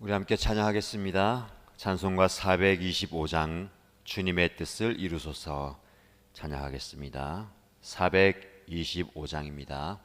우리 함께 찬양하겠습니다. 찬송가 425장 주님의 뜻을 이루소서 찬양하겠습니다. 425장입니다.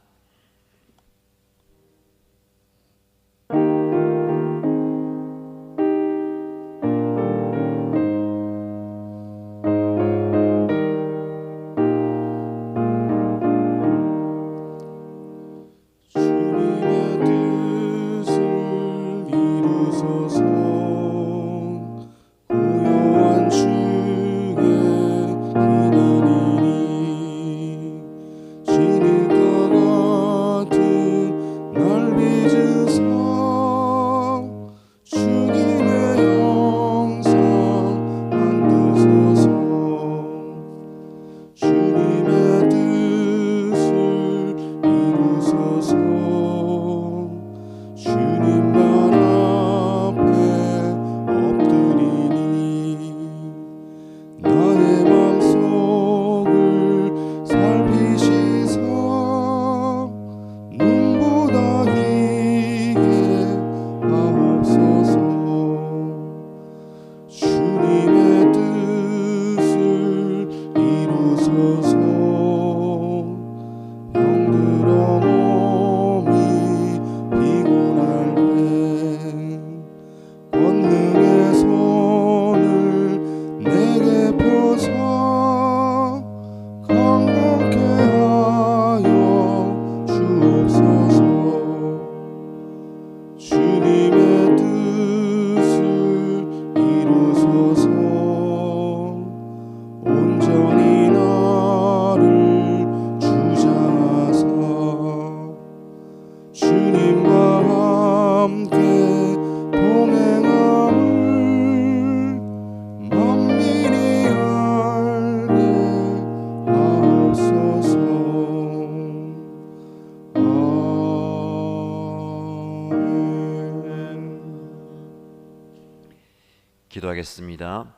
기도하겠습니다.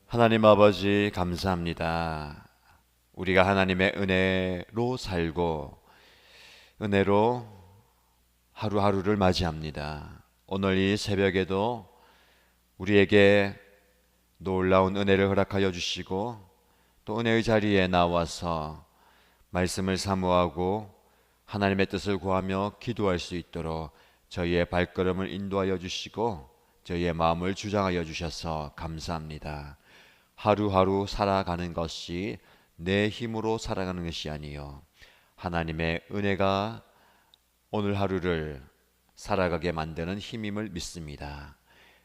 하나님 아버지 감사합니다. 우리가 하나님의 은혜로 살고 은혜로 하루하루를 맞이합니다. 오늘 이 새벽에도 우리에게 놀라운 은혜를 허락하여 주시고 또 은혜의 자리에 나와서 말씀을 사모하고 하나님의 뜻을 구하며 기도할 수 있도록 저희의 발걸음을 인도하여 주시고 저희의 마음을 주장하여 주셔서 감사합니다. 하루하루 살아가는 것이 내 힘으로 살아가는 것이 아니요 하나님의 은혜가 오늘 하루를 살아가게 만드는 힘임을 믿습니다.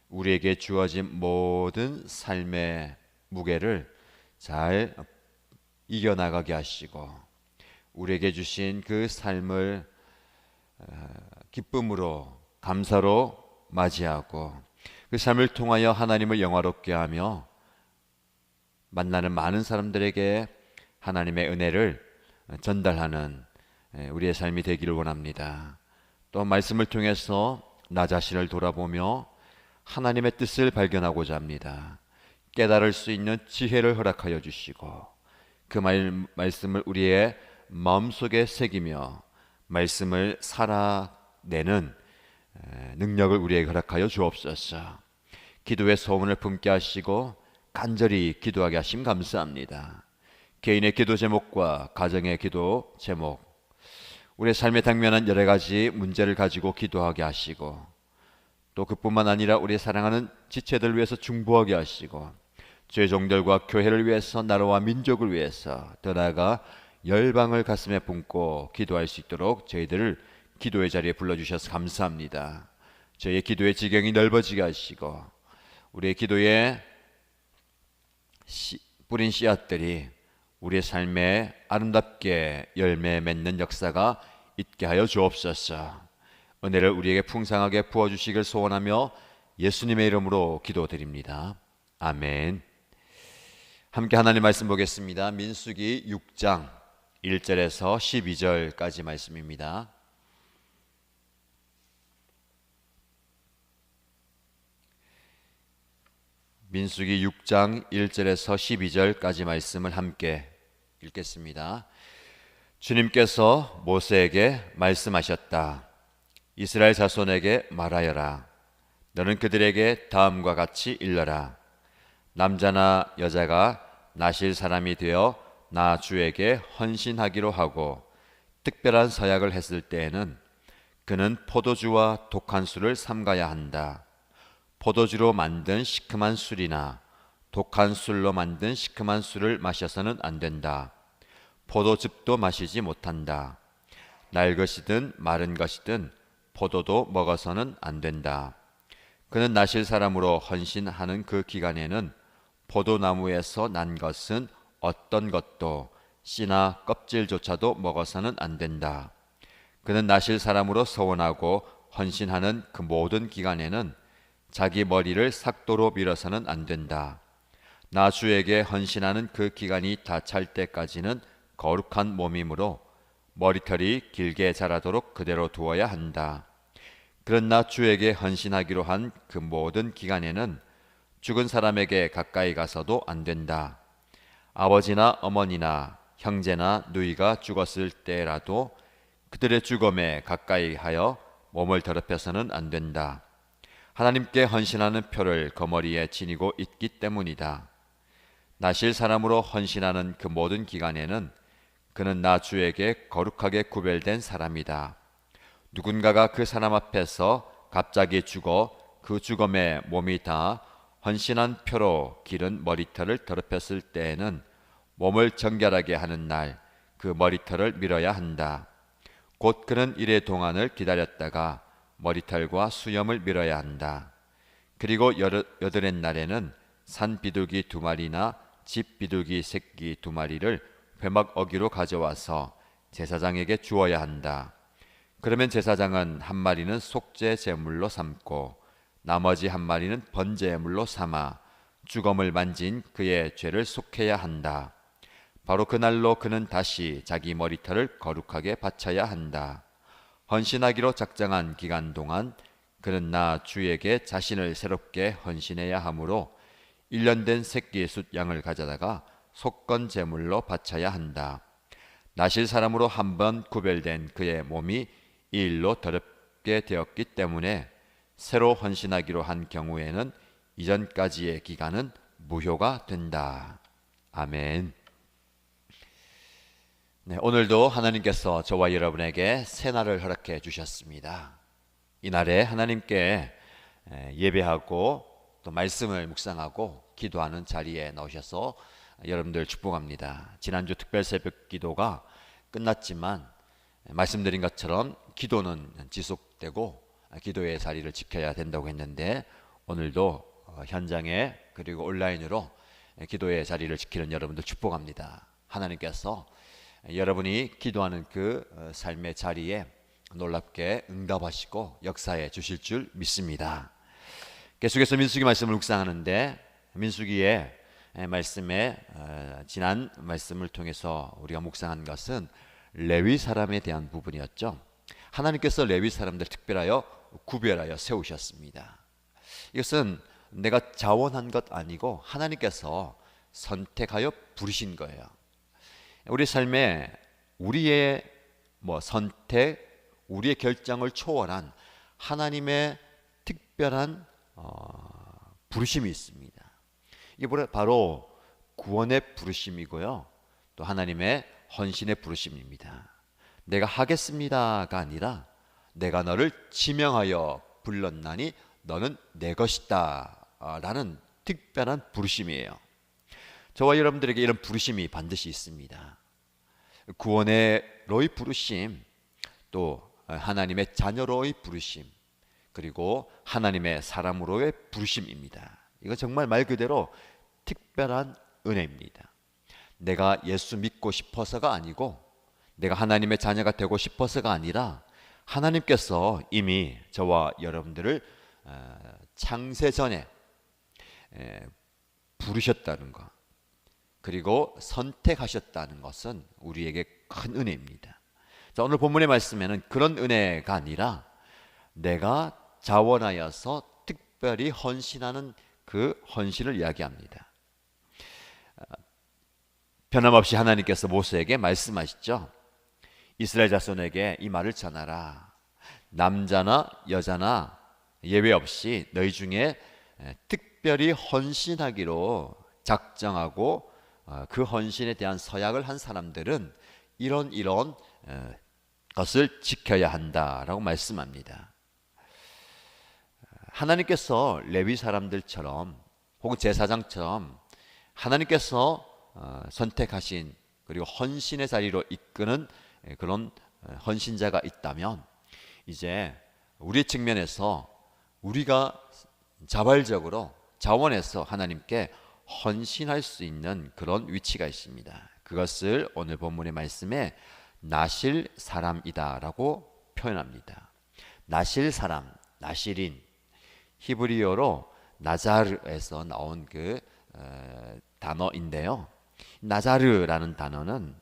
우리에게 주어진 모든 삶의 무게를 잘 이겨나가게 하시고 우리에게 주신 그 삶을 기쁨으로 감사로 맞이하고 그 삶을 통하여 하나님을 영화롭게 하며 만나는 많은 사람들에게 하나님의 은혜를 전달하는 우리의 삶이 되기를 원합니다. 또 말씀을 통해서 나 자신을 돌아보며 하나님의 뜻을 발견하고자 합니다. 깨달을 수 있는 지혜를 허락하여 주시고 그 말씀을 우리의 마음속에 새기며 말씀을 살아내는 능력을 우리에게 허락하여 주옵소서. 기도의 소원을 품게 하시고 간절히 기도하게 하심 감사합니다. 개인의 기도 제목과 가정의 기도 제목, 우리의 삶에 당면한 여러 가지 문제를 가지고 기도하게 하시고 또 그뿐만 아니라 우리의 사랑하는 지체들을 위해서 중보하게 하시고 죄종들과 교회를 위해서 나라와 민족을 위해서 더 나아가 열방을 가슴에 품고 기도할 수 있도록 저희들을 기도의 자리에 불러주셔서 감사합니다. 저희의 기도의 지경이 넓어지게 하시고 우리의 기도에 뿌린 씨앗들이 우리의 삶에 아름답게 열매 맺는 역사가 있게 하여 주옵소서. 은혜를 우리에게 풍성하게 부어주시길 소원하며 예수님의 이름으로 기도드립니다. 아멘. 함께 하나님 말씀 보겠습니다. 민수기 6장 1절에서 12절까지 말씀입니다. 민수기 6장 1절에서 12절까지 말씀을 함께 읽겠습니다. 주님께서 모세에게 말씀하셨다. 이스라엘 자손에게 말하여라. 너는 그들에게 다음과 같이 일러라. 남자나 여자가 나실 사람이 되어 나 주에게 헌신하기로 하고 특별한 서약을 했을 때에는 그는 포도주와 독한 술을 삼가야 한다. 포도주로 만든 시큼한 술이나 독한 술로 만든 시큼한 술을 마셔서는 안 된다. 포도즙도 마시지 못한다. 날 것이든 마른 것이든 포도도 먹어서는 안 된다. 그는 나실 사람으로 헌신하는 그 기간에는 포도나무에서 난 것은 어떤 것도 씨나 껍질조차도 먹어서는 안 된다. 그는 나실 사람으로 서원하고 헌신하는 그 모든 기간에는 자기 머리를 삭도로 밀어서는 안 된다. 나 주에게 헌신하는 그 기간이 다 찰 때까지는 거룩한 몸이므로 머리털이 길게 자라도록 그대로 두어야 한다. 그러나 주에게 헌신하기로 한 그 모든 기간에는 죽은 사람에게 가까이 가서도 안 된다. 아버지나 어머니나 형제나 누이가 죽었을 때라도 그들의 죽음에 가까이 하여 몸을 더럽혀서는 안 된다. 하나님께 헌신하는 표를 거머리에 지니고 있기 때문이다. 나실 사람으로 헌신하는 그 모든 기간에는 그는 나 주에게 거룩하게 구별된 사람이다. 누군가가 그 사람 앞에서 갑자기 죽어 그 죽음에 몸이 다 헌신한 표로 기른 머리털을 더럽혔을 때에는 몸을 정결하게 하는 날 그 머리털을 밀어야 한다. 곧 그는 이래 동안을 기다렸다가 머리털과 수염을 밀어야 한다. 그리고 여드렛 날에는 산 비둘기 2마리나 집 비둘기 새끼 2마리를 회막 어기로 가져와서 제사장에게 주어야 한다. 그러면 제사장은 1마리는 속죄 제물로 삼고 나머지 1마리는 번제 제물로 삼아 죽음을 만진 그의 죄를 속해야 한다. 바로 그날로 그는 다시 자기 머리털을 거룩하게 바쳐야 한다. 헌신하기로 작정한 기간 동안 그는 나 주에게 자신을 새롭게 헌신해야 하므로 1년 된 새끼 숫 양을 가져다가 속건 제물로 바쳐야 한다. 나실 사람으로 한번 구별된 그의 몸이 이 일로 더럽게 되었기 때문에 새로 헌신하기로 한 경우에는 이전까지의 기간은 무효가 된다. 아멘. 네, 오늘도 하나님께서 저와 여러분에게 새날을 허락해 주셨습니다. 이 날에 하나님께 예배하고 또 말씀을 묵상하고 기도하는 자리에 나오셔서 여러분들 축복합니다. 지난주 특별 새벽 기도가 끝났지만 말씀드린 것처럼 기도는 지속되고 기도의 자리를 지켜야 된다고 했는데 오늘도 현장에 그리고 온라인으로 기도의 자리를 지키는 여러분들 축복합니다. 하나님께서 여러분이 기도하는 그 삶의 자리에 놀랍게 응답하시고 역사해 주실 줄 믿습니다. 계속해서 민수기 말씀을 묵상하는데 민수기의 말씀에 지난 말씀을 통해서 우리가 묵상한 것은 레위 사람에 대한 부분이었죠. 하나님께서 레위 사람들 특별하여 구별하여 세우셨습니다. 이것은 내가 자원한 것 아니고 하나님께서 선택하여 부르신 거예요. 우리 삶에 우리의 선택, 우리의 결정을 초월한 하나님의 특별한 부르심이 있습니다. 이게 바로 구원의 부르심이고요. 또 하나님의 헌신의 부르심입니다. 내가 하겠습니다가 아니라 내가 너를 지명하여 불렀나니 너는 내 것이다 라는 특별한 부르심이에요. 저와 여러분들에게 이런 부르심이 반드시 있습니다. 구원의로의 부르심, 또 하나님의 자녀로의 부르심, 그리고 하나님의 사람으로의 부르심입니다. 이건 정말 말 그대로 특별한 은혜입니다. 내가 예수 믿고 싶어서가 아니고 내가 하나님의 자녀가 되고 싶어서가 아니라 하나님께서 이미 저와 여러분들을 창세 전에 부르셨다는 것, 그리고 선택하셨다는 것은 우리에게 큰 은혜입니다. 자, 오늘 본문의 말씀에는 그런 은혜가 아니라 내가 자원하여서 특별히 헌신하는 그 헌신을 이야기합니다. 변함없이 하나님께서 모세에게 말씀하시죠. 이스라엘 자손에게 이 말을 전하라. 남자나 여자나 예외 없이 너희 중에 특별히 헌신하기로 작정하고 그 헌신에 대한 서약을 한 사람들은 이런 것을 지켜야 한다라고 말씀합니다. 하나님께서 레위 사람들처럼 혹은 제사장처럼 하나님께서 선택하신 그리고 헌신의 자리로 이끄는 그런 헌신자가 있다면 이제 우리 측면에서 우리가 자발적으로 자원해서 하나님께 헌신할 수 있는 그런 위치가 있습니다. 그것을 오늘 본문의 말씀에 나실 사람이다라고 표현합니다. 나실 사람, 나실인, 히브리어로 나자르에서 나온 그 단어인데요. 나자르라는 단어는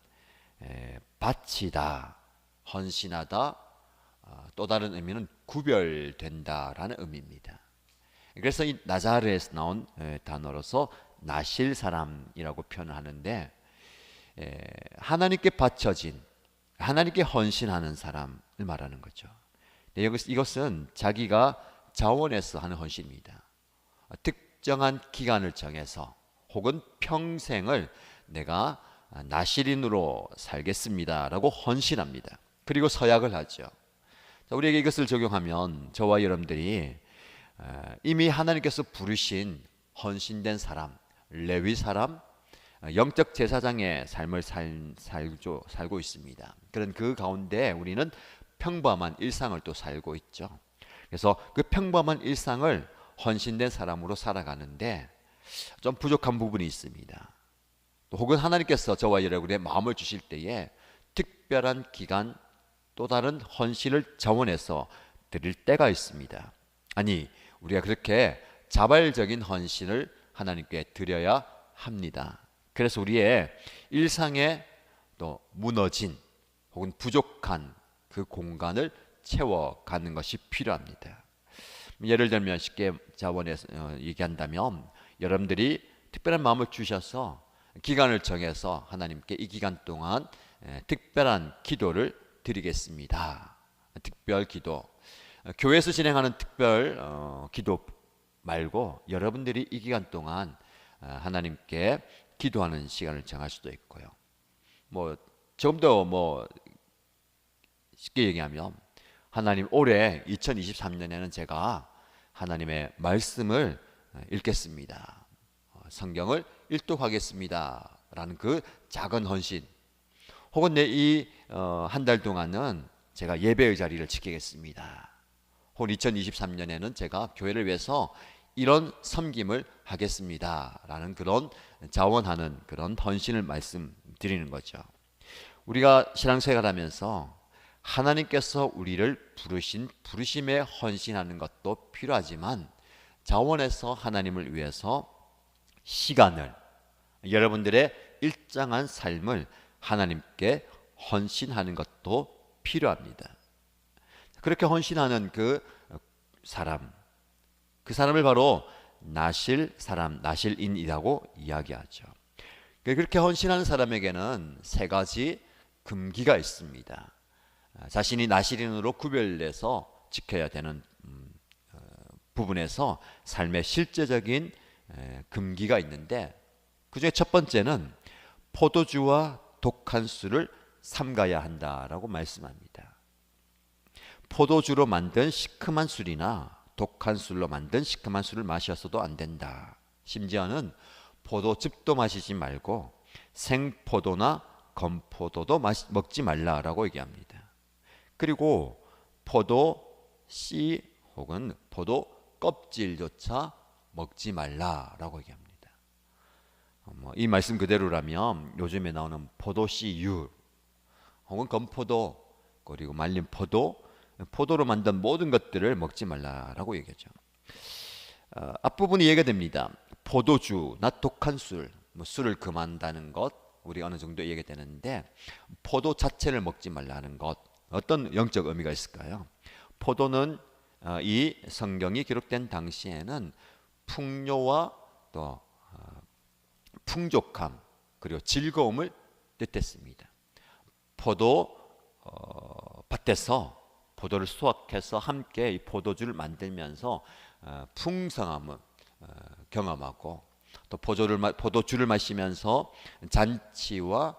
바치다, 헌신하다, 또 다른 의미는 구별된다라는 의미입니다. 그래서 이 나자르에서 나온 단어로서 나실 사람이라고 표현하는데 하나님께 바쳐진, 하나님께 헌신하는 사람을 말하는 거죠. 이것은 자기가 자원해서 하는 헌신입니다. 특정한 기간을 정해서 혹은 평생을 내가 나실인으로 살겠습니다라고 헌신합니다. 그리고 서약을 하죠. 우리에게 이것을 적용하면 저와 여러분들이 이미 하나님께서 부르신 헌신된 사람, 레위 사람, 영적 제사장의 삶을 살고 있습니다. 그런 그 가운데 우리는 평범한 일상을 또 살고 있죠. 그래서 그 평범한 일상을 헌신된 사람으로 살아가는데 좀 부족한 부분이 있습니다. 혹은 하나님께서 저와 여러분의 마음을 주실 때에 특별한 기간 또 다른 헌신을 자원해서 드릴 때가 있습니다. 아니, 우리가 그렇게 자발적인 헌신을 하나님께 드려야 합니다. 그래서 우리의 일상에 또 무너진 혹은 부족한 그 공간을 채워가는 것이 필요합니다. 예를 들면 쉽게 자원해서 얘기한다면 여러분들이 특별한 마음을 주셔서 기간을 정해서 하나님께 이 기간 동안 특별한 기도를 드리겠습니다. 특별 기도, 교회에서 진행하는 특별 기도 말고 여러분들이 이 기간 동안 하나님께 기도하는 시간을 정할 수도 있고요. 조금 더 쉽게 얘기하면 하나님, 올해 2023년에는 제가 하나님의 말씀을 읽겠습니다. 성경을 일독하겠습니다. 라는 그 작은 헌신. 혹은 내 이 한 달 동안은 제가 예배의 자리를 지키겠습니다. 혹은 2023년에는 제가 교회를 위해서 이런 섬김을 하겠습니다. 라는 그런 자원하는 그런 헌신을 말씀드리는 거죠. 우리가 신앙생활하면서 하나님께서 우리를 부르신 부르심에 헌신하는 것도 필요하지만 자원해서 하나님을 위해서 시간을, 여러분들의 일정한 삶을 하나님께 헌신하는 것도 필요합니다. 그렇게 헌신하는 그 사람을 바로 나실 사람, 나실인이라고 이야기하죠. 그렇게 헌신하는 사람에게는 세 가지 금기가 있습니다. 자신이 나실인으로 구별돼서 지켜야 되는 부분에서 삶의 실제적인 금기가 있는데, 그 중에 첫 번째는 포도주와 독한 술을 삼가야 한다라고 말씀합니다. 포도주로 만든 시큼한 술이나 독한 술로 만든 시큼한 술을 마셔서도 안 된다. 심지어는 포도즙도 마시지 말고 생포도나 건포도도 먹지 말라라고 얘기합니다. 그리고 포도 씨 혹은 포도 껍질조차 먹지 말라라고 얘기합니다. 이 말씀 그대로라면 요즘에 나오는 포도씨유 혹은 건포도 그리고 말린 포도로 만든 모든 것들을 먹지 말라라고 얘기하죠. 앞부분이 얘기가 됩니다. 포도주나 독한 술, 술을 금한다는 것 우리가 어느 정도 얘기가 되는데, 포도 자체를 먹지 말라는 것, 어떤 영적 의미가 있을까요? 포도는 이 성경이 기록된 당시에는 풍요와 또 풍족함 그리고 즐거움을 뜻했습니다. 포도 밭에서 포도를 수확해서 함께 이 포도주를 만들면서 풍성함을 경험하고 또 포도주를 마시면서 잔치와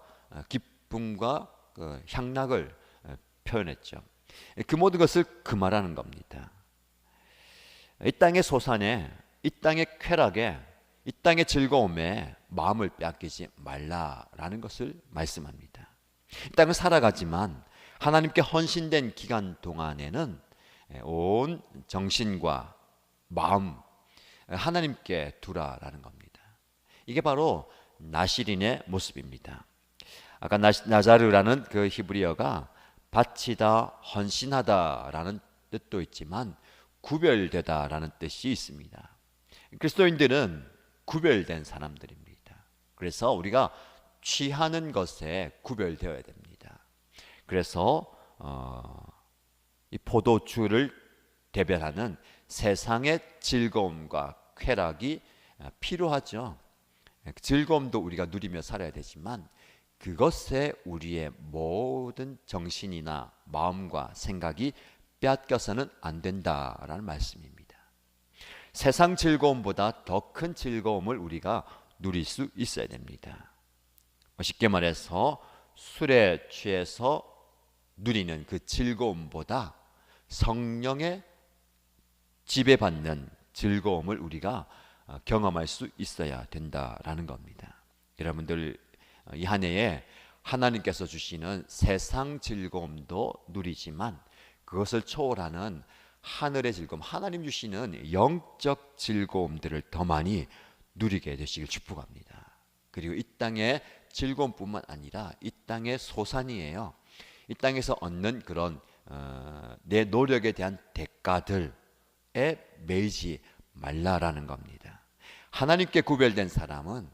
기쁨과 그 향락을 표현했죠. 그 모든 것을 금하라는 겁니다. 이 땅의 소산에, 이 땅의 쾌락에, 이 땅의 즐거움에 마음을 빼앗기지 말라라는 것을 말씀합니다. 이 땅을 살아가지만 하나님께 헌신된 기간 동안에는 온 정신과 마음 하나님께 두라라는 겁니다. 이게 바로 나실인의 모습입니다. 아까 나자르라는 그 히브리어가 바치다, 헌신하다라는 뜻도 있지만 구별되다라는 뜻이 있습니다. 그리스도인들은 구별된 사람들입니다. 그래서 우리가 취하는 것에 구별되어야 됩니다. 그래서 이 포도주를 대변하는 세상의 즐거움과 쾌락이 필요하죠. 즐거움도 우리가 누리며 살아야 되지만 그것에 우리의 모든 정신이나 마음과 생각이 빼앗겨서는 안 된다라는 말씀입니다. 세상 즐거움보다 더 큰 즐거움을 우리가 누릴 수 있어야 됩니다. 쉽게 말해서 술에 취해서 누리는 그 즐거움보다 성령의 지배받는 즐거움을 우리가 경험할 수 있어야 된다라는 겁니다. 여러분들 이 한 해에 하나님께서 주시는 세상 즐거움도 누리지만 그것을 초월하는 하늘의 즐거움, 하나님 주시는 영적 즐거움들을 더 많이 누리게 되시길 축복합니다. 그리고 이 땅의 즐거움뿐만 아니라 이 땅의 소산이에요. 이 땅에서 얻는 그런 내 노력에 대한 대가들에 매이지 말라라는 겁니다. 하나님께 구별된 사람은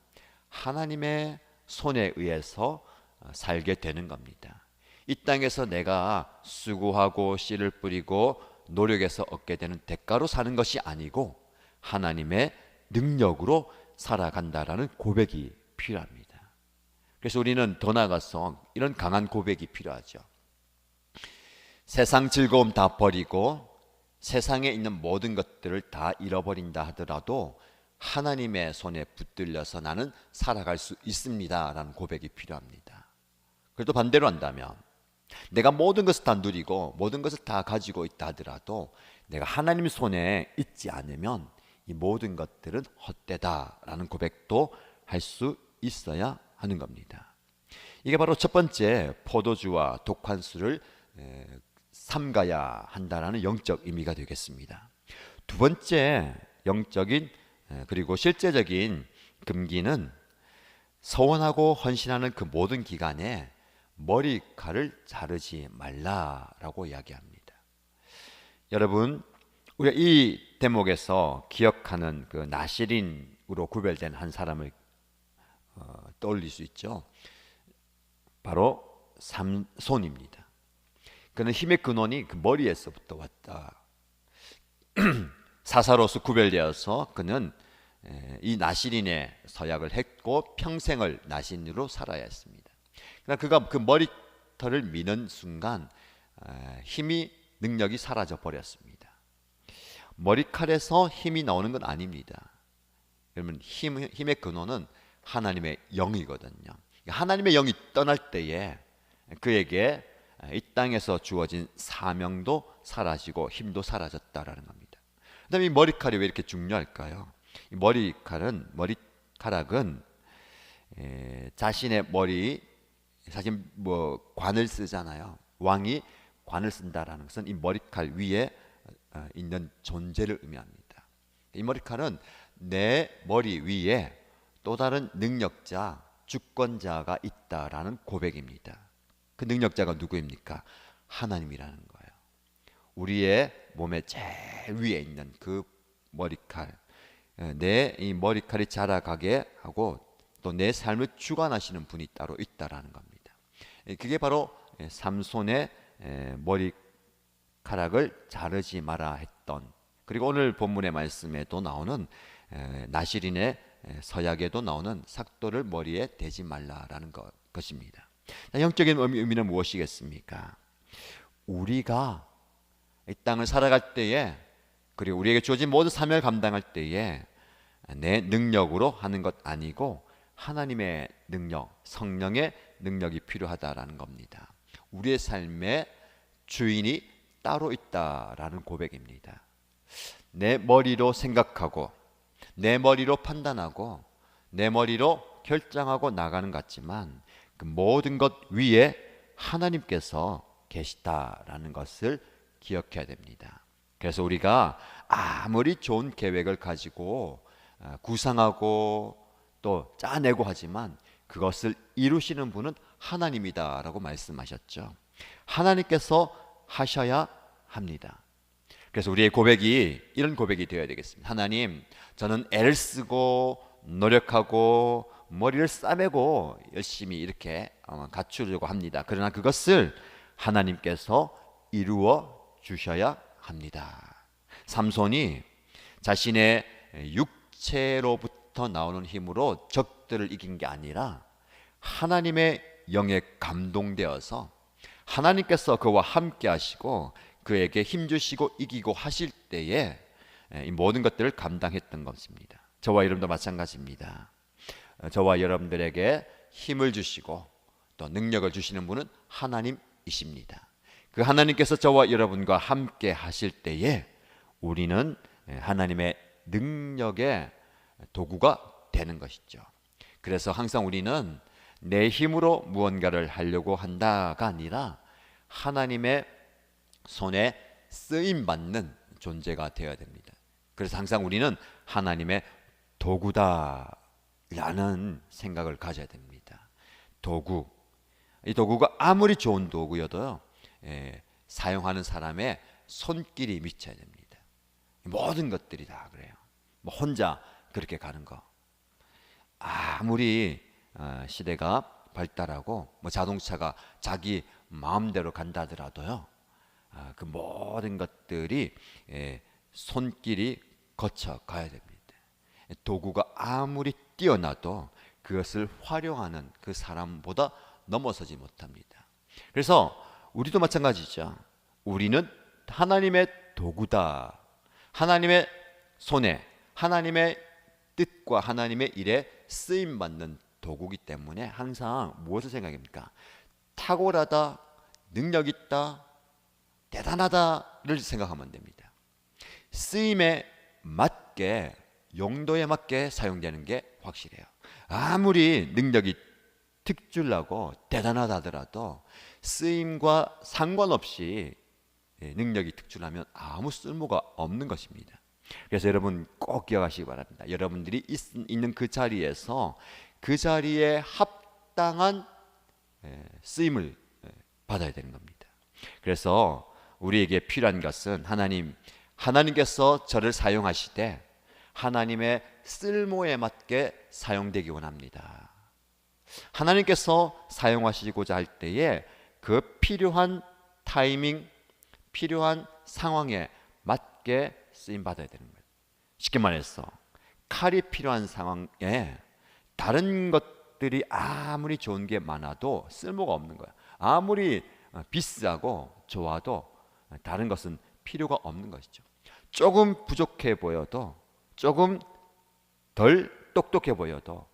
하나님의 손에 의해서 살게 되는 겁니다. 이 땅에서 내가 수고하고 씨를 뿌리고 노력해서 얻게 되는 대가로 사는 것이 아니고 하나님의 능력으로 살아간다라는 고백이 필요합니다. 그래서 우리는 더 나아가서 이런 강한 고백이 필요하죠. 세상 즐거움 다 버리고 세상에 있는 모든 것들을 다 잃어버린다 하더라도 하나님의 손에 붙들려서 나는 살아갈 수 있습니다 라는 고백이 필요합니다. 그래도 반대로 한다면 내가 모든 것을 다 누리고 모든 것을 다 가지고 있다 하더라도 내가 하나님 손에 있지 않으면 이 모든 것들은 헛되다라는 고백도 할 수 있어야 하는 겁니다. 이게 바로 첫 번째 포도주와 독환술을 삼가야 한다라는 영적 의미가 되겠습니다. 두 번째 영적인 그리고 실제적인 금기는 서원하고 헌신하는 그 모든 기간에 머리칼을 자르지 말라라고 이야기합니다. 여러분, 우리가 이 대목에서 기억하는 그 나실인으로 구별된 한 사람을 떠올릴 수 있죠. 바로 삼손입니다. 그는 힘의 근원이 그 머리에서부터 왔다. 사사로서 구별되어서 그는 이 나실인의 서약을 했고 평생을 나신으로 살아야 했습니다. 그러나 그가 그 머리털을 미는 순간 힘이 능력이 사라져 버렸습니다. 머리칼에서 힘이 나오는 건 아닙니다. 여러분 힘의 근원은 하나님의 영이거든요. 하나님의 영이 떠날 때에 그에게 이 땅에서 주어진 사명도 사라지고 힘도 사라졌다라는 겁니다. 그다음에 이 머리칼이 왜 이렇게 중요할까요? 이 머리카락은 자신의 머리 사실 뭐 관을 쓰잖아요. 왕이 관을 쓴다라는 것은 이 머리칼 위에 있는 존재를 의미합니다. 이 머리칼은 내 머리 위에 또 다른 능력자, 주권자가 있다라는 고백입니다. 그 능력자가 누구입니까? 하나님이라는 거예요. 우리의 몸의 제일 위에 있는 그 머리칼, 내 이 머리칼이 자라가게 하고 또 내 삶을 주관하시는 분이 따로 있다라는 겁니다. 그게 바로 삼손의 머리카락을 자르지 마라 했던, 그리고 오늘 본문의 말씀에도 나오는 나실인의 서약에도 나오는 삭도를 머리에 대지 말라라는 것입니다. 영적인 의미는 무엇이겠습니까? 우리가 이 땅을 살아갈 때에, 그리고 우리에게 주어진 모든 사명을 감당할 때에 내 능력으로 하는 것 아니고 하나님의 능력, 성령의 능력이 필요하다라는 겁니다. 우리의 삶의 주인이 따로 있다라는 고백입니다. 내 머리로 생각하고 내 머리로 판단하고 내 머리로 결정하고 나가는 것 같지만 그 모든 것 위에 하나님께서 계시다라는 것을 기억해야 됩니다. 그래서 우리가 아무리 좋은 계획을 가지고 구상하고 또 짜내고 하지만 그것을 이루시는 분은 하나님이다라고 말씀하셨죠. 하나님께서 하셔야 합니다. 그래서 우리의 고백이 이런 고백이 되어야 되겠습니다. 하나님, 저는 애를 쓰고 노력하고 머리를 싸매고 열심히 이렇게 갖추려고 합니다. 그러나 그것을 하나님께서 이루어 주셔야 합니다. 삼손이 자신의 육체로부터 나오는 힘으로 적들을 이긴 게 아니라 하나님의 영에 감동되어서 하나님께서 그와 함께 하시고 그에게 힘주시고 이기고 하실 때에 이 모든 것들을 감당했던 것입니다. 저와 여러분도 마찬가지입니다. 저와 여러분들에게 힘을 주시고 또 능력을 주시는 분은 하나님이십니다. 그 하나님께서 저와 여러분과 함께 하실 때에 우리는 하나님의 능력의 도구가 되는 것이죠. 그래서 항상 우리는 내 힘으로 무언가를 하려고 한다가 아니라 하나님의 손에 쓰임 받는 존재가 되어야 됩니다. 그래서 항상 우리는 하나님의 도구다라는 생각을 가져야 됩니다. 도구. 이 도구가 아무리 좋은 도구여도요, 사용하는 사람의 손길이 미쳐야 됩니다. 모든 것들이 다 그래요. 뭐 혼자 그렇게 가는 거. 아무리 시대가 발달하고 뭐 자동차가 자기 마음대로 간다 하더라도요, 그 모든 것들이 손길이 거쳐 가야 됩니다. 도구가 아무리 뛰어나도 그것을 활용하는 그 사람보다 넘어서지 못합니다. 그래서 우리도 마찬가지죠. 우리는 하나님의 도구다. 하나님의 손에 하나님의 뜻과 하나님의 일에 쓰임받는 도구이기 때문에 항상 무엇을 생각합니까? 탁월하다, 능력 있다, 대단하다를 생각하면 됩니다. 쓰임에 맞게, 용도에 맞게 사용되는 게 확실해요. 아무리 능력이 특출나고 대단하다 하더라도 쓰임과 상관없이 능력이 특출하면 아무 쓸모가 없는 것입니다. 그래서 여러분 꼭 기억하시기 바랍니다. 여러분들이 있는 그 자리에서 그 자리에 합당한 쓰임을 받아야 되는 겁니다. 그래서 우리에게 필요한 것은 하나님께서 저를 사용하시되 하나님의 쓸모에 맞게 사용되기 원합니다. 하나님께서 사용하시고자 할 때에 그 필요한 타이밍, 필요한 상황에 맞게 쓰임 받아야 되는 거예요. 쉽게 말해서 칼이 필요한 상황에 다른 것들이 아무리 좋은 게 많아도 쓸모가 없는 거예요. 아무리 비싸고 좋아도 다른 것은 필요가 없는 것이죠. 조금 부족해 보여도, 조금 덜 똑똑해 보여도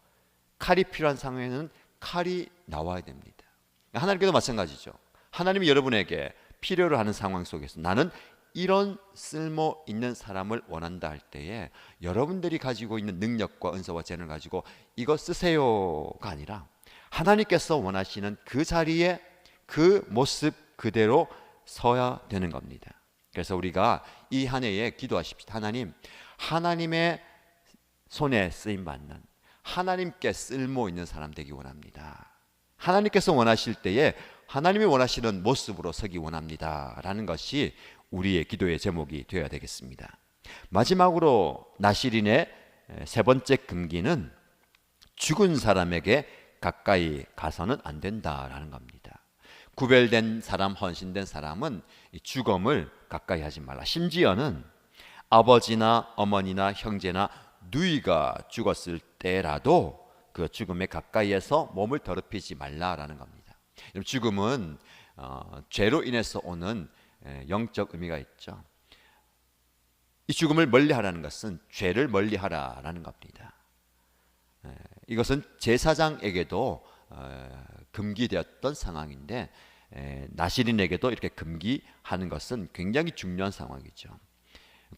칼이 필요한 상황에는 칼이 나와야 됩니다. 하나님께도 마찬가지죠. 하나님이 여러분에게 필요로 하는 상황 속에서 나는 이런 쓸모 있는 사람을 원한다 할 때에 여러분들이 가지고 있는 능력과 은사와 재능을 가지고 이거 쓰세요가 아니라 하나님께서 원하시는 그 자리에 그 모습 그대로 서야 되는 겁니다. 그래서 우리가 이 한 해에 기도하십시다. 하나님의 손에 쓰임 받는, 하나님께 쓸모 있는 사람 되기 원합니다. 하나님께서 원하실 때에 하나님이 원하시는 모습으로 서기 원합니다 라는 것이 우리의 기도의 제목이 되어야 되겠습니다. 마지막으로 나시린의 세 번째 금기는 죽은 사람에게 가까이 가서는 안 된다라는 겁니다. 구별된 사람, 헌신된 사람은 죽음을 가까이 하지 말라. 심지어는 아버지나 어머니나 형제나 누이가 죽었을 때라도 그 죽음에 가까이에서 몸을 더럽히지 말라라는 겁니다. 죽음은 죄로 인해서 오는 영적 의미가 있죠. 이 죽음을 멀리하라는 것은 죄를 멀리하라라는 겁니다. 이것은 제사장에게도 금기되었던 상황인데 나실인에게도 이렇게 금기하는 것은 굉장히 중요한 상황이죠.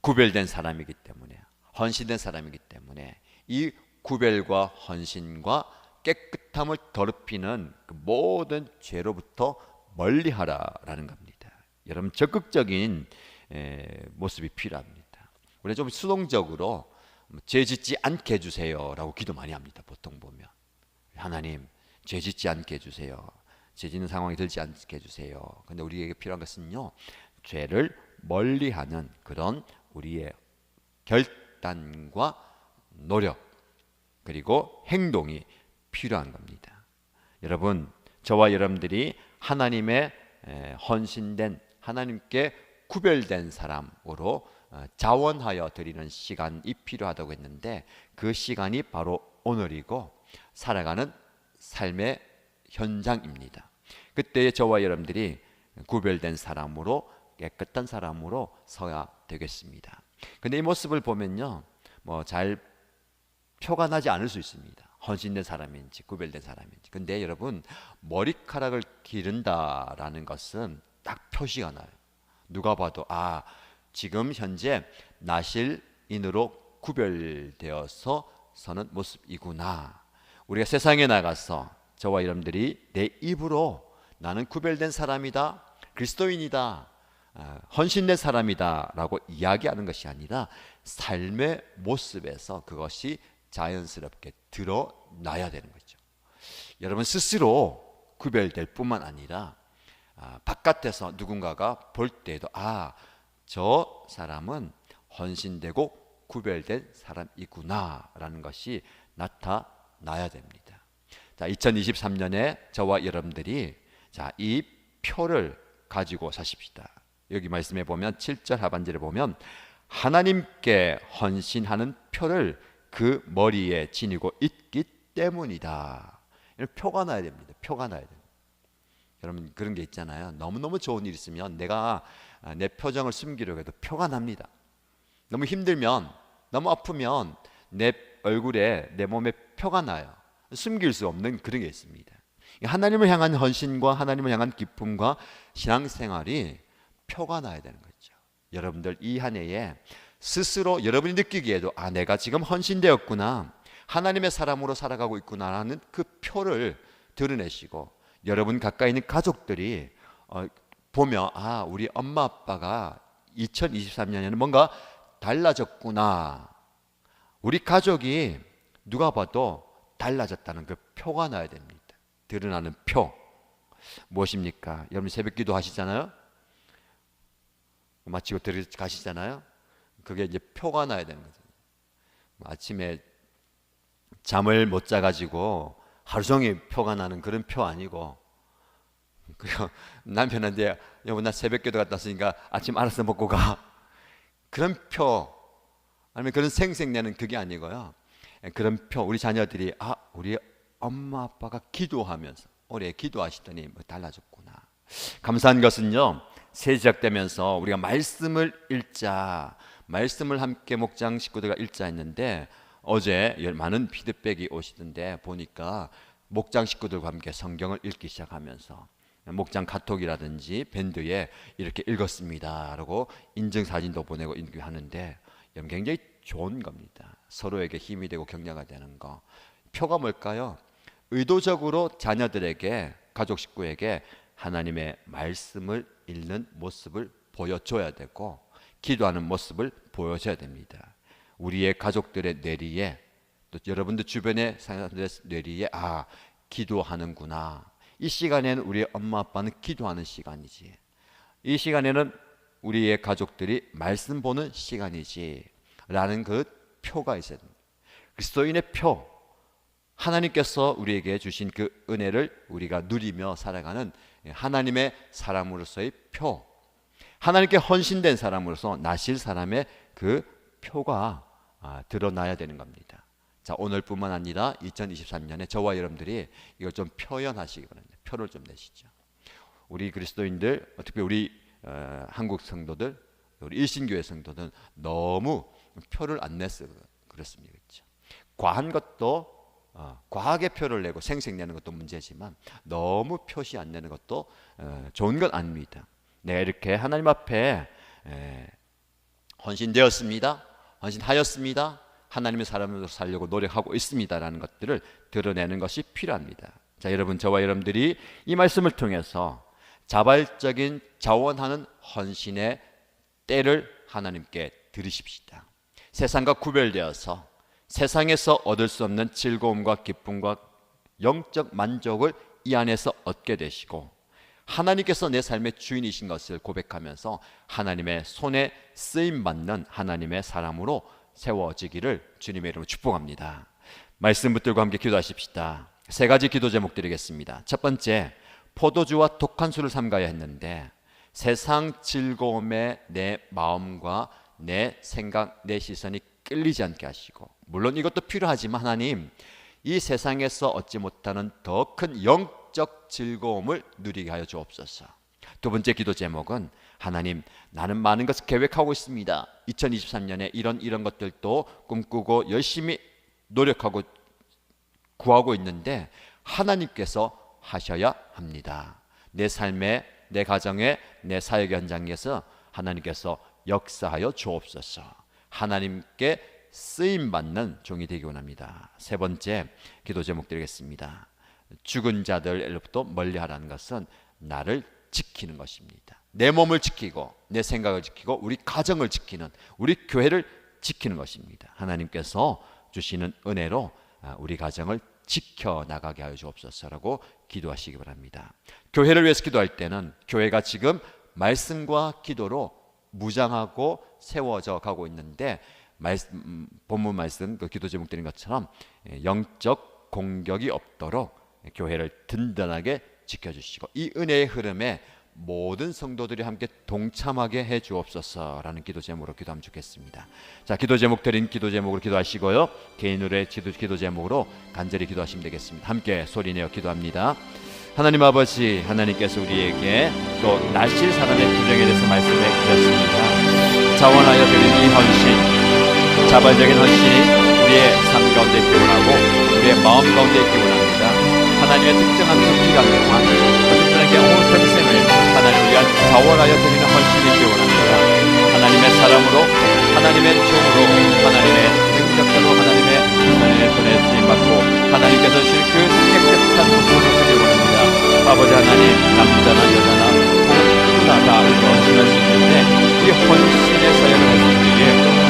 구별된 사람이기 때문에, 헌신된 사람이기 때문에 이 구별과 헌신과 깨끗함을 더럽히는 그 모든 죄로부터 멀리하라라는 겁니다. 여러분, 적극적인 모습이 필요합니다. 우리가 좀 수동적으로 죄 짓지 않게 해주세요라고 기도 많이 합니다. 보통 보면 하나님, 죄 짓지 않게 해주세요. 죄 짓는 상황이 들지 않게 해주세요. 근데 우리에게 필요한 것은요, 죄를 멀리하는 그런 우리의 결단과 노력 그리고 행동이 필요한 겁니다. 여러분, 저와 여러분들이 하나님의 헌신된, 하나님께 구별된 사람으로 자원하여 드리는 시간이 필요하다고 했는데, 그 시간이 바로 오늘이고 살아가는 삶의 현장입니다. 그때 저와 여러분들이 구별된 사람으로, 깨끗한 사람으로 서야 되겠습니다. 근데 이 모습을 보면요, 잘 표가 나지 않을 수 있습니다. 헌신된 사람인지 구별된 사람인지. 근데 여러분, 머리카락을 기른다라는 것은 딱 표시가 나요. 누가 봐도 지금 현재 나실인으로 구별되어서 서는 모습이구나. 우리가 세상에 나가서 저와 여러분들이 내 입으로 나는 구별된 사람이다, 그리스도인이다, 헌신된 사람이다 라고 이야기하는 것이 아니라 삶의 모습에서 그것이 자연스럽게 드러나야 되는 거죠. 여러분 스스로 구별될 뿐만 아니라 바깥에서 누군가가 볼 때에도 저 사람은 헌신되고 구별된 사람이구나 라는 것이 나타나야 됩니다. 자, 2023년에 저와 여러분들이 이 표를 가지고 사십시다. 여기 말씀에 보면 7절 하반절에 보면 하나님께 헌신하는 표를 그 머리에 지니고 있기 때문이다. 표가 나야 됩니다. 표가 나야 됩니다. 여러분, 그런 게 있잖아요. 너무너무 좋은 일 있으면 내가 내 표정을 숨기려고 해도 표가 납니다. 너무 힘들면, 너무 아프면 내 얼굴에, 내 몸에 표가 나요. 숨길 수 없는 그런 게 있습니다. 하나님을 향한 헌신과 하나님을 향한 기쁨과 신앙생활이 표가 나야 되는 거죠. 여러분들 이 한 해에 스스로 여러분이 느끼기에도 내가 지금 헌신되었구나, 하나님의 사람으로 살아가고 있구나라는 그 표를 드러내시고, 여러분 가까이 있는 가족들이 보면 우리 엄마 아빠가 2023년에는 뭔가 달라졌구나, 우리 가족이 누가 봐도 달라졌다는 그 표가 나야 됩니다. 드러나는 표 무엇입니까? 여러분 새벽기도 하시잖아요. 마치고 들어가시잖아요. 그게 이제 표가 나야 되는 거죠. 아침에 잠을 못 자가지고 하루 종일 표가 나는 그런 표 아니고, 그리고 남편한테 여보 나 새벽기도 갔다 왔으니까 아침 알아서 먹고 가, 그런 표, 아니면 그런 생색내는 그게 아니고요. 그런 표, 우리 자녀들이 우리 엄마 아빠가 기도하면서 올해 기도하시더니 달라졌구나. 감사한 것은요, 새해 시작되면서 우리가 말씀을 읽자, 말씀을 함께 목장 식구들과 읽자 했는데 어제 많은 피드백이 오시던데 보니까 목장 식구들과 함께 성경을 읽기 시작하면서 목장 카톡이라든지 밴드에 이렇게 읽었습니다 라고 인증사진도 보내고 하는데 굉장히 좋은 겁니다. 서로에게 힘이 되고 격려가 되는 거. 표가 뭘까요? 의도적으로 자녀들에게, 가족 식구에게 하나님의 말씀을 읽는 모습을 보여줘야 되고 기도하는 모습을 보여줘야 됩니다. 우리의 가족들의 뇌리에, 또 여러분들 주변의 사람들의 뇌리에 기도하는구나. 이 시간에는 우리 엄마 아빠는 기도하는 시간이지, 이 시간에는 우리의 가족들이 말씀 보는 시간이지 라는 그 표가 있어야 됩니다. 그리스도인의 표, 하나님께서 우리에게 주신 그 은혜를 우리가 누리며 살아가는 하나님의 사람으로서의 표, 하나님께 헌신된 사람으로서 나실 사람의 그 표가 드러나야 되는 겁니다. 자, 오늘뿐만 아니라 2023년에 저와 여러분들이 이걸 좀 표현하시기 바랍니다. 표를 좀 내시죠. 우리 그리스도인들, 특히 우리 한국 성도들, 우리 일신교회 성도들은 너무 표를 안 내서 그렇습니다. 그렇죠? 과한 것도 과하게 표를 내고 생색내는 것도 문제지만 너무 표시 안 내는 것도 좋은 건 아닙니다. 내가 이렇게 하나님 앞에 헌신되었습니다, 헌신하였습니다, 하나님의 사람으로 살려고 노력하고 있습니다라는 것들을 드러내는 것이 필요합니다. 자, 여러분, 저와 여러분들이 이 말씀을 통해서 자발적인 자원하는 헌신의 때를 하나님께 드리십시다. 세상과 구별되어서 세상에서 얻을 수 없는 즐거움과 기쁨과 영적 만족을 이 안에서 얻게 되시고, 하나님께서 내 삶의 주인이신 것을 고백하면서 하나님의 손에 쓰임받는 하나님의 사람으로 세워지기를 주님의 이름으로 축복합니다. 말씀 붙들고 함께 기도하십시다. 세 가지 기도 제목 드리겠습니다. 첫 번째, 포도주와 독한 술을 삼가야 했는데 세상 즐거움에 내 마음과 내 생각, 내 시선이 끌리지 않게 하시고, 물론 이것도 필요하지만 하나님, 이 세상에서 얻지 못하는 더 큰 영적 즐거움을 누리게 하여 주옵소서. 두 번째 기도 제목은, 하나님, 나는 많은 것을 계획하고 있습니다. 2023년에 이런 것들도 꿈꾸고 열심히 노력하고 구하고 있는데 하나님께서 하셔야 합니다. 내 삶에, 내 가정에, 내 사역 현장에서 하나님께서 역사하여 주옵소서. 하나님께 쓰임받는 종이 되기 원합니다. 세 번째 기도 제목 드리겠습니다. 죽은 자들로부터 멀리하라는 것은 나를 지키는 것입니다. 내 몸을 지키고 내 생각을 지키고 우리 가정을 지키는, 우리 교회를 지키는 것입니다. 하나님께서 주시는 은혜로 우리 가정을 지켜나가게 하여 주옵소서라고 기도하시기 바랍니다. 교회를 위해서 기도할 때는 교회가 지금 말씀과 기도로 무장하고 세워져 가고 있는데, 본문 말씀 그 기도 제목 드린 것처럼 영적 공격이 없도록 교회를 든든하게 지켜주시고, 이 은혜의 흐름에 모든 성도들이 함께 동참하게 해 주옵소서라는 기도 제목으로 기도하면 좋겠습니다. 자, 기도 제목 드린 기도 제목으로 기도하시고요, 개인으로의 기도 제목으로 간절히 기도하시면 되겠습니다. 함께 소리내어 기도합니다. 하나님 아버지, 하나님께서 우리에게 또 나실 사람의 규정에 대해서 말씀해 주셨습니다. 자원하여 드린 이 헌신, 자발적인 헌신이 우리의 삶 가운데 있기 원하고 우리의 마음 가운데 있기 원합니다. 하나님의 특정한 그 기간 동안 그들에게 온 평생을 하나님을 위한 자원하여 드리는 헌신이 있기 원합니다. 하나님의 사람으로, 하나님의 종으로, 하나님의 능력자로 하나님의 손에 쓰임받고 하나님께서 주신 그 깨끗한 모습을 드리기 원합니다. 아버지 하나님, 남자나 여자나 누구나 다 헌신할 수 있는데 이 헌신의 사역을 하신 우리에게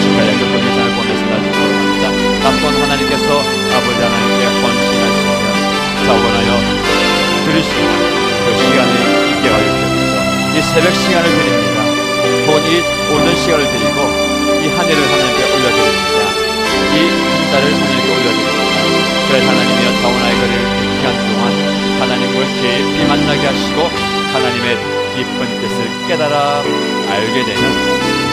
지켜야 할 그 예산을 보내신다 축복합니다. 남번 하나님께서 아버지 하나님께 헌신하시며 자원하여 드리시는 그 시간을 있게 하여 주옵소서. 이 새벽 시간을 드립니다. 곧 이 오늘 시간을 드리고 이 한 해를 하나님께 올려드립니다. 이 한 달을 하나님께 올려드립니다. 그래 하나님이여, 자원하여 그를 기한 동안 하나님을 깊이 만나게 하시고 하나님의 깊은 뜻을 깨달아 알게 되는,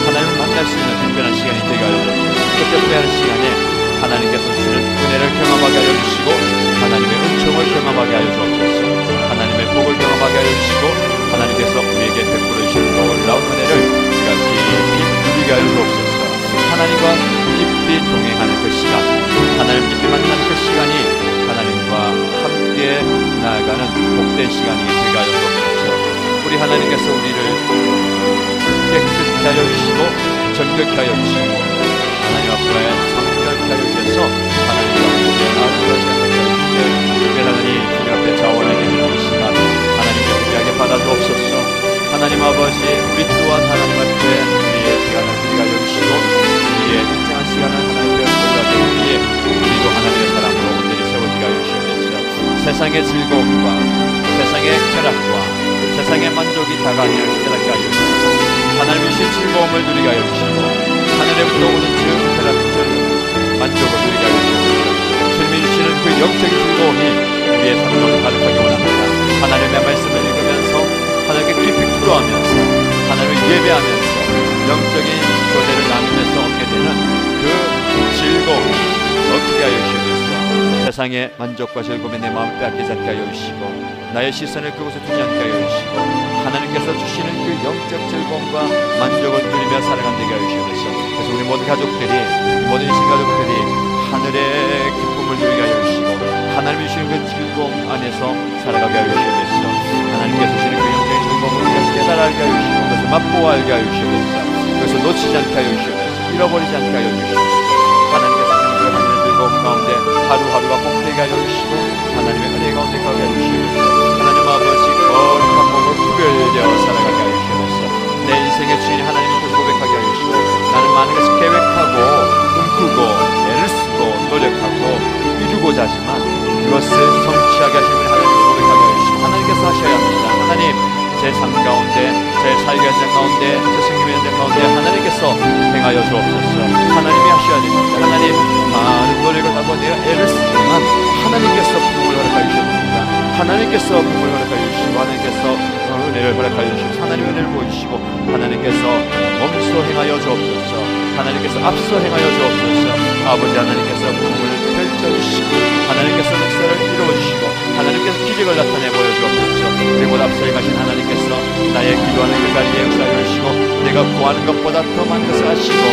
하나님을 만날 수 있는 특별한 시간이 되게 하여 주옵소서. 그 특별한 시간에 하나님께서 주시는 은혜를 경험하게 하여 주시고 하나님의 은총을 경험하게 하여 주옵소서. 하나님의 복을 경험하게 하여 주시고 하나님께서 우리에게 베풀어 주신 놀라운 은혜를 우리가 깊이 누리게 하여 주옵소서. 하나님과 깊이 동행하는 그 시간, 하나님 깊이 만나는 그 시간이 하나님과 함께 나아가는 복된 시간이 되게 하여 주옵소서. 우리 하나님께서 우리를 깨끗게 하여 주시고 정결케 하여 주시고 하나님 앞에 성결케 하여 주셔서 하나님과 함께 나아가는 시간을 하나님 주님 앞에 자원하게 되는 이 시간 하나님께서 귀하게 받아주옵소서. 하나님 아버지, 우리 또한 하나님 앞에 우리의 시간을 드리게 하여 주시고 우리의 특정한 시간을 하나님께 올려드리기에 우리도 하나님의 사람으로 온전히 세워지게 하여 주시옵소서. 세상의 즐거움과 세상의 쾌락과 세상의 만족이 다가 아니할 깨닫게 하여 주시고 하나님의 신 즐거움을 누리게 하여 주시고 하늘에부터 오는 주 쾌락적 만족을 누리게 하여 주시고 주님이 주시는 그 영적인 즐거움이 우리의 삶으로 가득하게 원합니다. 하나님의 말씀을 읽으면서 하나님께 깊이 기도하면서 하나님을 예배하면서 영적인 교제를 나누면서 얻게 되는 그 즐거움이 얻게 하여 주시옵소서. 세상의 만족과 즐거움에 내 마음을 빼앗기지 않게 하여 주시고 나의 시선을 그곳에 두지 않게 하여 주시고 하나님께서 주시는 그 영적 즐거움과 만족을 누리며 살아가게 하여 주시옵소서. 그래서 우리 모든 가족들이, 모든 이신 가족들이 하늘의 기쁨을 누리게 하여 주시고 하나님이 주시는 그 즐거움 안에서 살아가게 하여 주시옵소서. 하나님께서 주시는 그 영적인 즐거움을 우리가 깨달아 알게 하여 주시고 그것을 맛보아 알게 하여 주시옵소서. 그것을 놓치지 않게 하여 주시옵소서. 잃어버리지 않게 하여 주시옵소서. 하나님께서 주시는 그 하늘의 즐거움 가운데 하루하루가 복되게 하여 주시고 하나님의 은혜 가운데 가게 하여 주시옵소서. 하나님 아버지 거룩한 몸을 구별되어 살아가게 하여 주시옵소서. 내 인생의 주인 하나님을 고백하게 하여 주시고 나는 많은 것을 계획하고 꿈꾸고 애를 쓰고 노력하고 이루고자 하지만 그것을 성취하게 하시는 하나님을 고백하게 하여 주시고 하나님께서 하셔야 합니다. 하나님 제 삶 가운데 제 사역의 현장 가운데 제 생명의 현장 가운데 하나님께서 행하여 주옵소서. 하나님이 하셔야 됩니다. 하나님 많은 노력을 하고 내가 애를 쓰지만 하나님께서 부흥을 허락하여 주십니다. 하나님께서 부흥을 허락하여 주시고 하나님께서 은혜를 허락하여 주시고 하나님 은혜를 보여주시고 하나님께서 멈춰 행하여 주옵소서. 하나님께서 앞서 행하여 주옵소서. 아버지 하나님께서 부흥을 펼쳐주시고 하나님께서 역사를 이루어주시고 하나님께서 기적을 나타내 보여주옵소서. 그리고 앞서 행하신 하나님께서 나의 기도하는 그 자리에 역사해 주시고 내가 구하는 것보다 더 많은 것을 하시고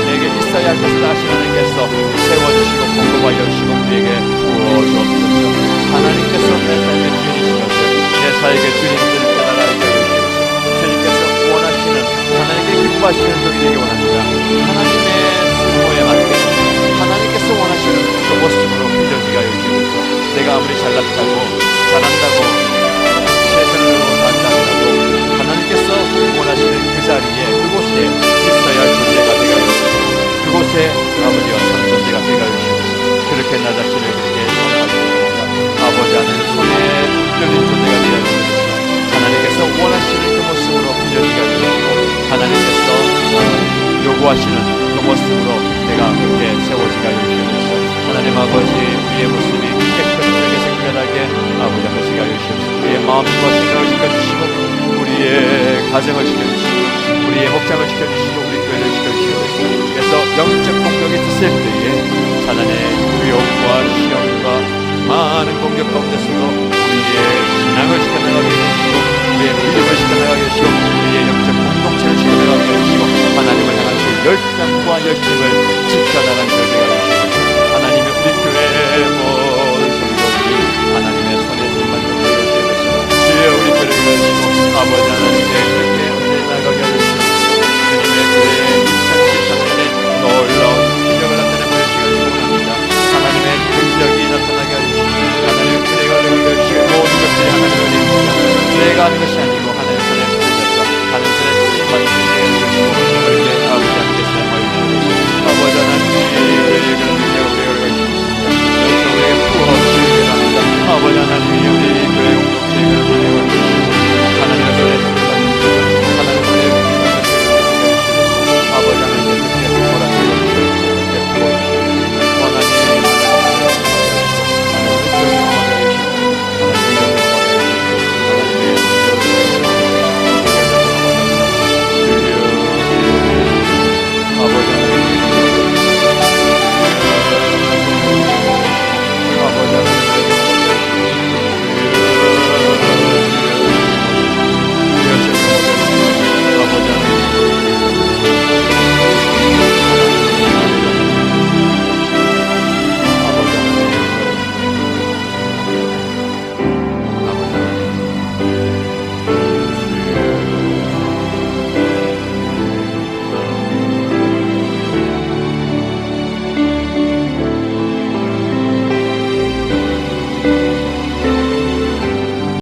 내게 있어야 할 것을 하신 하나님께서 세워주시고 공급하여 주시고 우리에게 부어주옵소서. 하나님께서 내 삶의 주인이시면서 내 사역의 주인임을 깨달아 알게 하여 주옵소서. 주님께서 원하시는 하나님께 기뻐하시는 적이 되기 원합니다. 하나님의 승모에 맞게 하나님께서 원하시는 그 모습으로 빚어지게 하여 주옵소서. 내가 아무리 잘났다고 잘한다고 최선을 다한다고 하나님께서 원하시는 그 자리에 그곳에 있어야 할 존재가 되게 하여 주옵소서. 그곳에 아버지와 선 존재가 되게 하여 주옵소서. 그렇게 나 자신을 그렇게 살아가겠습니다. 아버지 하나님 손에 끌린 존재가 되게 하여 주옵소서. 하나님께서 원하시는 그 모습으로 빚어지게 하여 주시고 하나님께서 요구하시는 그 모습으로 내가 그렇게 세워지게 하여 주옵소서. 하나님 아버지 우리의 모습이 깨끗하게 생각하게 아버지 하시게 하여 주옵소서. 우리의 마음과 생각을 지켜주시고 우리의 가정을 지켜주시고 우리의 목장을 지켜주시고 우리 교회를 지켜주시옵소서. 그래서 영적 공격이 드실 때에 사단의 유혹과 시험과 많은 공격 가운데서도 우리의 신앙을 지켜나가게 해주시고 우리의 믿음을 지켜나가게 해주시고 우리의 영적 공동체를 지켜나가게 해주시고 하나님을 향한 그 열정과 열심을 지켜나가는 교회가 해주시고 하나님의 우리 교회의 모든 성도들이 하나님의 손에 힘만 좀 해주시옵소서. 주여 우리 교회를 해주시고 아버지 하나님의